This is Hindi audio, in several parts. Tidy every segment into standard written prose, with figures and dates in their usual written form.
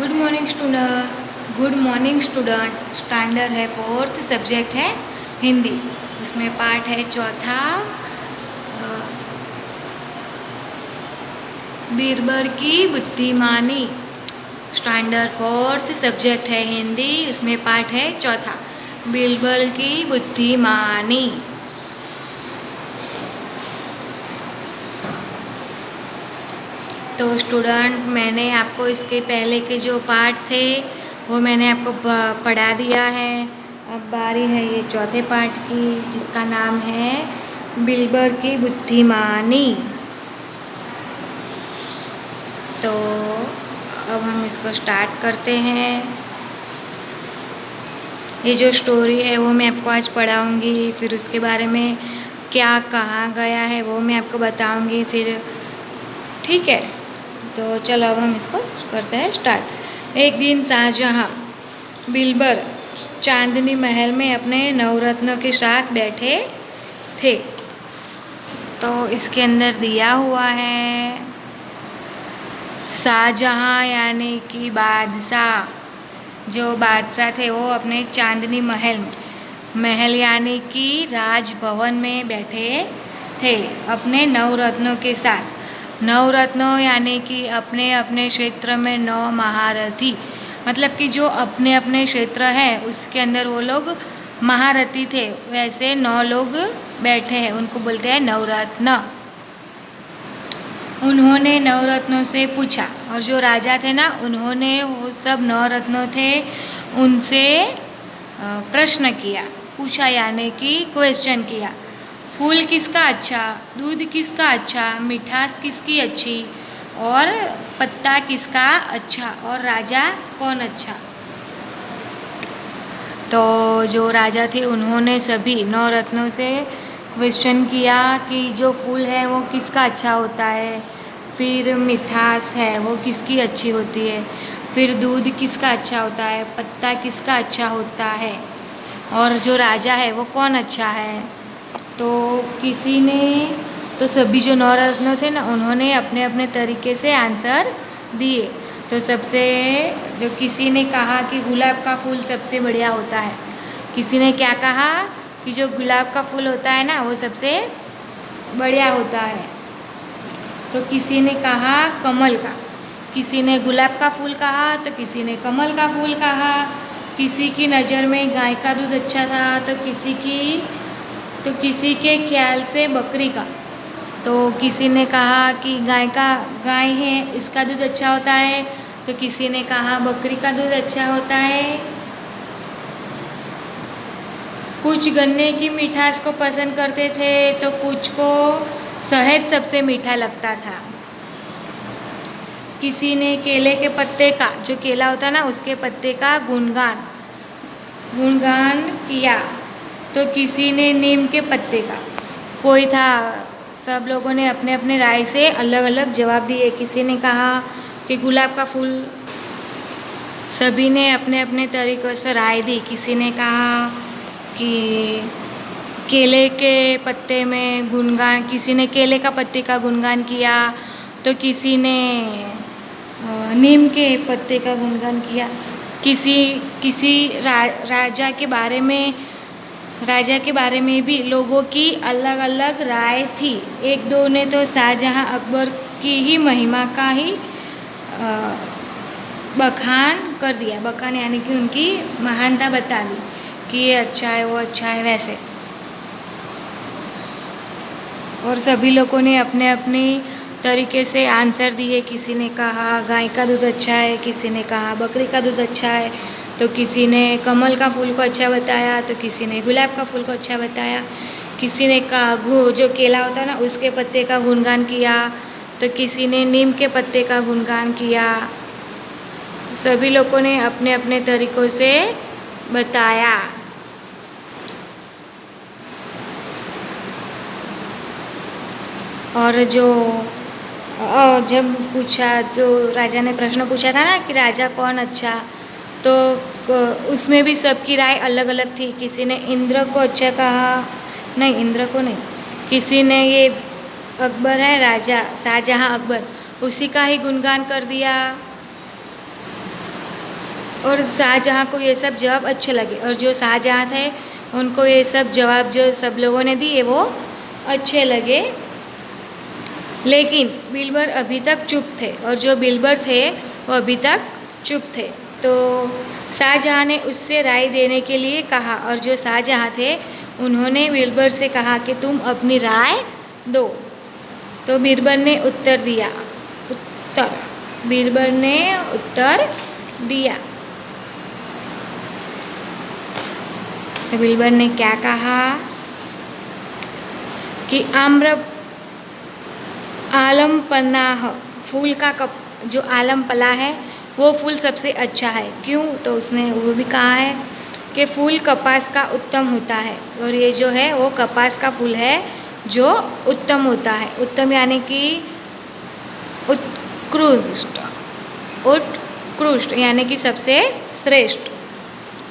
Good morning student. स्टैंडर्ड है फोर्थ, सब्जेक्ट है हिंदी। उसमें पाठ है चौथा, बीरबल की बुद्धिमानी। स्टैंडर्ड फोर्थ, सब्जेक्ट है हिंदी। उसमें पाठ है चौथा, बीरबल की बुद्धिमानी। तो स्टूडेंट, मैंने आपको इसके पहले के जो पाठ थे वो मैंने आपको पढ़ा दिया है। अब बारी है ये चौथे पाठ की, जिसका नाम है बीरबल की बुद्धिमानी। तो अब हम इसको स्टार्ट करते हैं। ये जो स्टोरी है वो मैं आपको आज पढ़ाऊँगी, फिर उसके बारे में क्या कहा गया है वो मैं आपको बताऊँगी फिर, ठीक है। तो चलो अब हम इसको करते हैं स्टार्ट। एक दिन शाहजहाँ बीरबल चांदनी महल में अपने नवरत्नों के साथ बैठे थे। तो इसके अंदर दिया हुआ है शाहजहाँ यानी कि बादशाह। जो बादशाह थे वो अपने चांदनी महल यानी कि राजभवन में बैठे थे अपने नवरत्नों के साथ। नवरत्नों यानी कि अपने अपने क्षेत्र में 9 महारथी, मतलब कि जो अपने अपने क्षेत्र है उसके अंदर वो लोग महारथी थे, वैसे 9 लोग बैठे हैं, उनको बोलते हैं नवरत्न। उन्होंने नवरत्नों से पूछा, और जो राजा थे ना उन्होंने वो सब नवरत्नों थे उनसे प्रश्न किया, पूछा यानी कि क्वेश्चन किया। फूल किसका अच्छा, दूध किसका अच्छा, मिठास किसकी अच्छी, और पत्ता किसका अच्छा, और राजा कौन अच्छा। तो जो राजा थे उन्होंने सभी 9 रत्नों से क्वेश्चन किया कि जो फूल है वो किसका अच्छा होता है, फिर मिठास है वो किसकी अच्छी होती है, फिर दूध किसका अच्छा होता है, पत्ता किसका अच्छा होता है, और जो राजा है वो कौन अच्छा है। तो सभी जो 9 रत्न थे ना उन्होंने अपने अपने तरीके से आंसर दिए। तो सबसे जो किसी ने कहा कि गुलाब का फूल सबसे बढ़िया होता है, किसी ने क्या कहा कि जो गुलाब का फूल होता है ना वो सबसे बढ़िया होता है। तो किसी ने कहा कमल का, किसी ने गुलाब का फूल कहा, तो किसी ने कमल का फूल कहा। किसी की नज़र में गाय का दूध अच्छा था, तो किसी के ख्याल से बकरी का। तो किसी ने कहा कि गाय है इसका दूध अच्छा होता है, तो किसी ने कहा बकरी का दूध अच्छा होता है। कुछ गन्ने की मिठास को पसंद करते थे, तो कुछ को शहद सबसे मीठा लगता था। किसी ने केले के पत्ते का, जो केला होता है ना उसके पत्ते का गुणगान किया, तो किसी ने नीम के पत्ते का। कोई था, सब लोगों ने अपने अपने राय से अलग अलग जवाब दिए। किसी ने कहा कि गुलाब का फूल, सभी ने अपने अपने तरीक़ों से राय दी। किसी ने कहा कि केले के पत्ते में गुणगान, किसी ने केले का पत्ते का गुणगान किया, तो किसी ने नीम के पत्ते का गुणगान किया। किसी राजा के बारे में भी लोगों की अलग अलग राय थी। एक दो ने तो शाहजहाँ अकबर की ही महिमा का ही बखान कर दिया। बखान यानी कि उनकी महानता बता दी कि ये अच्छा है वो अच्छा है वैसे। और सभी लोगों ने अपने अपने तरीके से आंसर दिए। किसी ने कहा गाय का दूध अच्छा है, किसी ने कहा बकरी का दूध अच्छा है, तो किसी ने कमल का फूल को अच्छा बताया, तो किसी ने गुलाब का फूल को अच्छा बताया। किसी ने जो केला होता है ना उसके पत्ते का गुणगान किया, तो किसी ने नीम के पत्ते का गुणगान किया। सभी लोगों ने अपने अपने तरीक़ों से बताया। और जब राजा ने प्रश्न पूछा था ना कि राजा कौन अच्छा, तो उसमें भी सबकी राय अलग अलग थी। किसी ने इंद्र को अच्छा कहा, नहीं इंद्र को नहीं, किसी ने ये अकबर है राजा शाहजहाँ अकबर, उसी का ही गुणगान कर दिया। और शाहजहाँ को ये सब जवाब अच्छे लगे, और जो शाहजहाँ थे उनको ये सब जवाब जो सब लोगों ने दिए वो अच्छे लगे। लेकिन बीरबल अभी तक चुप थे, और जो बीरबल थे वो अभी तक चुप थे। तो शाहजहाँ ने उससे राय देने के लिए कहा, और जो शाहजहाँ थे उन्होंने बीरबल से कहा कि तुम अपनी राय दो। तो बीरबल ने उत्तर दिया। तो बीरबल ने क्या कहा कि आलम पन्नाह फूल का जो आलम पला है वो फूल सबसे अच्छा है। क्यों? तो उसने वो भी कहा है कि फूल कपास का उत्तम होता है, और ये जो है वो कपास का फूल है जो उत्तम होता है। उत्तम यानी कि उत्कृष्ट यानी कि सबसे श्रेष्ठ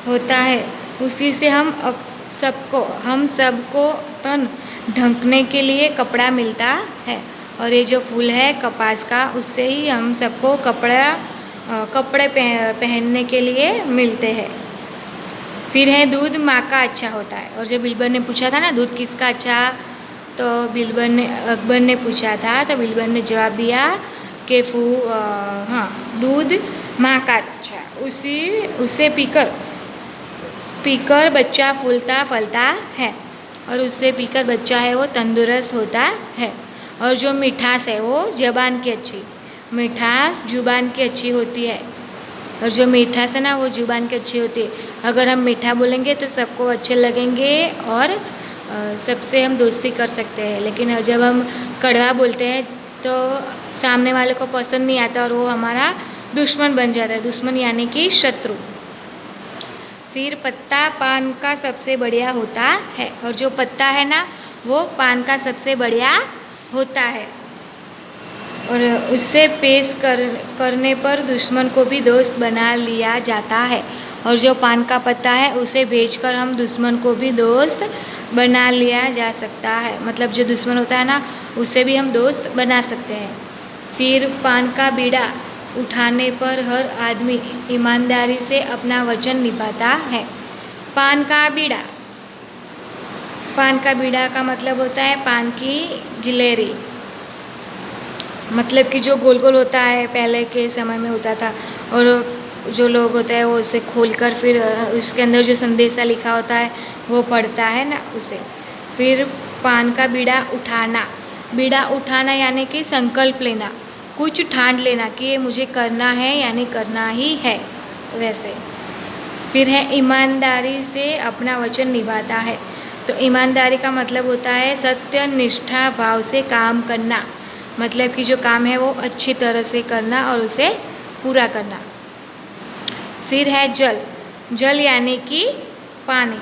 होता है। उसी से हम सबको तन ढकने के लिए कपड़ा मिलता है, और ये जो फूल है कपास का उससे ही हम सबको कपड़े पहनने के लिए मिलते हैं। फिर है दूध माँ का अच्छा होता है। और जब बीरबल ने पूछा था ना दूध किसका अच्छा, तो अकबर ने पूछा था, तो बीरबल ने जवाब दिया कि दूध माँ का अच्छा, उसे पीकर बच्चा फूलता फलता है, और उससे पीकर बच्चा है वो तंदुरुस्त होता है। और जो मिठास है वो मिठास जुबान की अच्छी होती है, और जो मिठास है ना वो जुबान की अच्छी होती है। अगर हम मीठा बोलेंगे तो सबको अच्छे लगेंगे, और सबसे हम दोस्ती कर सकते हैं। लेकिन जब हम कड़वा बोलते हैं तो सामने वाले को पसंद नहीं आता, और वो हमारा दुश्मन बन जाता है। दुश्मन यानी कि शत्रु। फिर पत्ता पान का सबसे बढ़िया होता है, और जो पत्ता है ना वो पान का सबसे बढ़िया होता है, और उससे पेश करने पर दुश्मन को भी दोस्त बना लिया जाता है। और जो पान का पत्ता है उसे बेचकर हम दुश्मन को भी दोस्त बना लिया जा सकता है। मतलब जो दुश्मन होता है ना उससे भी हम दोस्त बना सकते हैं। फिर पान का बीड़ा उठाने पर हर आदमी ईमानदारी से अपना वचन निभाता है। पान का बीड़ा का मतलब होता है पान की गिलहरी, मतलब कि जो गोल गोल होता है पहले के समय में होता था, और जो लोग होते हैं वो उसे खोलकर फिर उसके अंदर जो संदेशा लिखा होता है वो पढ़ता है ना उसे। फिर पान का बीड़ा उठाना यानी कि संकल्प लेना, कुछ ठान लेना कि ये मुझे करना है यानी करना ही है वैसे। फिर है ईमानदारी से अपना वचन निभाता है। तो ईमानदारी का मतलब होता है सत्य निष्ठा भाव से काम करना, मतलब कि जो काम है वो अच्छी तरह से करना और उसे पूरा करना। फिर है जल यानी कि पानी।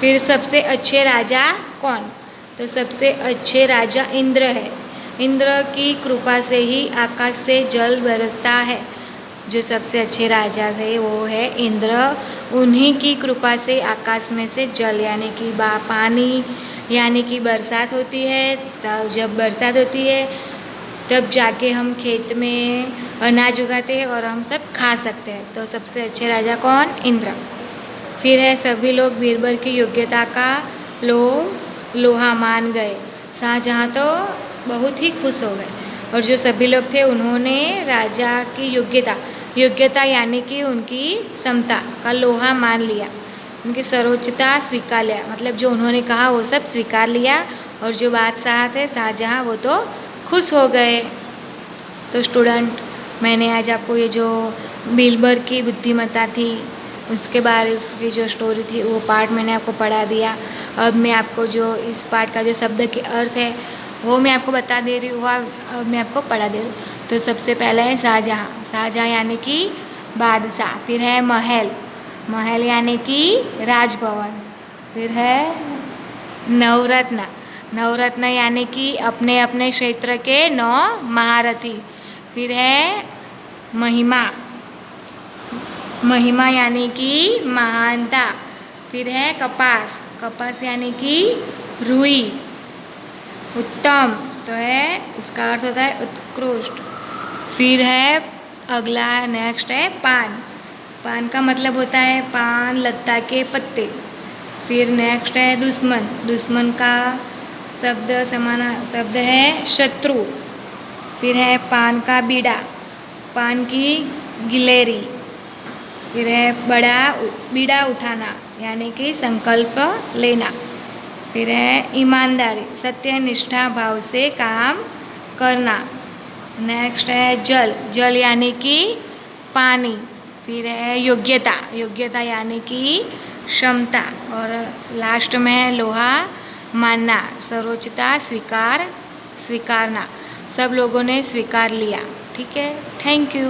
फिर सबसे अच्छे राजा कौन? तो सबसे अच्छे राजा इंद्र है। इंद्र की कृपा से ही आकाश से जल बरसता है। जो सबसे अच्छे राजा थे वो है इंद्र, उन्हीं की कृपा से आकाश में से जल यानी कि पानी यानी कि बरसात होती है। तब जब बरसात होती है तब जाके हम खेत में अनाज उगाते हैं और हम सब खा सकते हैं। तो सबसे अच्छे राजा कौन? इंद्र। फिर है सभी लोग बीरबल की योग्यता का लोहा मान गए। शाहजहाँ तो बहुत ही खुश हो गए, और जो सभी लोग थे उन्होंने राजा की योग्यता यानी कि उनकी क्षमता का लोहा मान लिया, उनकी सर्वोच्चता स्वीकार लिया। मतलब जो उन्होंने कहा वो सब स्वीकार लिया, और जो बादशाह थे शाहजहाँ वो तो खुश हो गए। तो स्टूडेंट, मैंने आज आपको ये जो बीरबल की बुद्धिमत्ता थी उसके बारे की जो स्टोरी थी वो पार्ट मैंने आपको पढ़ा दिया। अब मैं आपको जो इस पार्ट का जो शब्द के अर्थ है वो मैं आपको बता दे रही हूँ, अब मैं आपको पढ़ा दे रही हूँ। तो सबसे पहले है शाहजहाँ यानी कि बादशाह। फिर है महल यानी कि राजभवन। फिर है नवरत्न यानी कि अपने अपने क्षेत्र के 9 महारथी। फिर है महिमा यानी कि महानता। फिर है कपास यानी कि रुई। उत्तम तो है उसका अर्थ होता है उत्कृष्ट। फिर है अगला नेक्स्ट है पान। पान का मतलब होता है पान लता के पत्ते। फिर नेक्स्ट है दुश्मन। दुश्मन का समाना शब्द है शत्रु। फिर है पान का बीड़ा, पान की गिलेरी। फिर है बीड़ा उठाना यानी कि संकल्प लेना। फिर है ईमानदारी, सत्य निष्ठा भाव से काम करना। नेक्स्ट है जल, जल यानी कि पानी। फिर है योग्यता, योग्यता यानी कि क्षमता। और लास्ट में है लोहा मानना, सर्वोच्चता स्वीकारना। सब लोगों ने स्वीकार लिया। ठीक है, थैंक यू।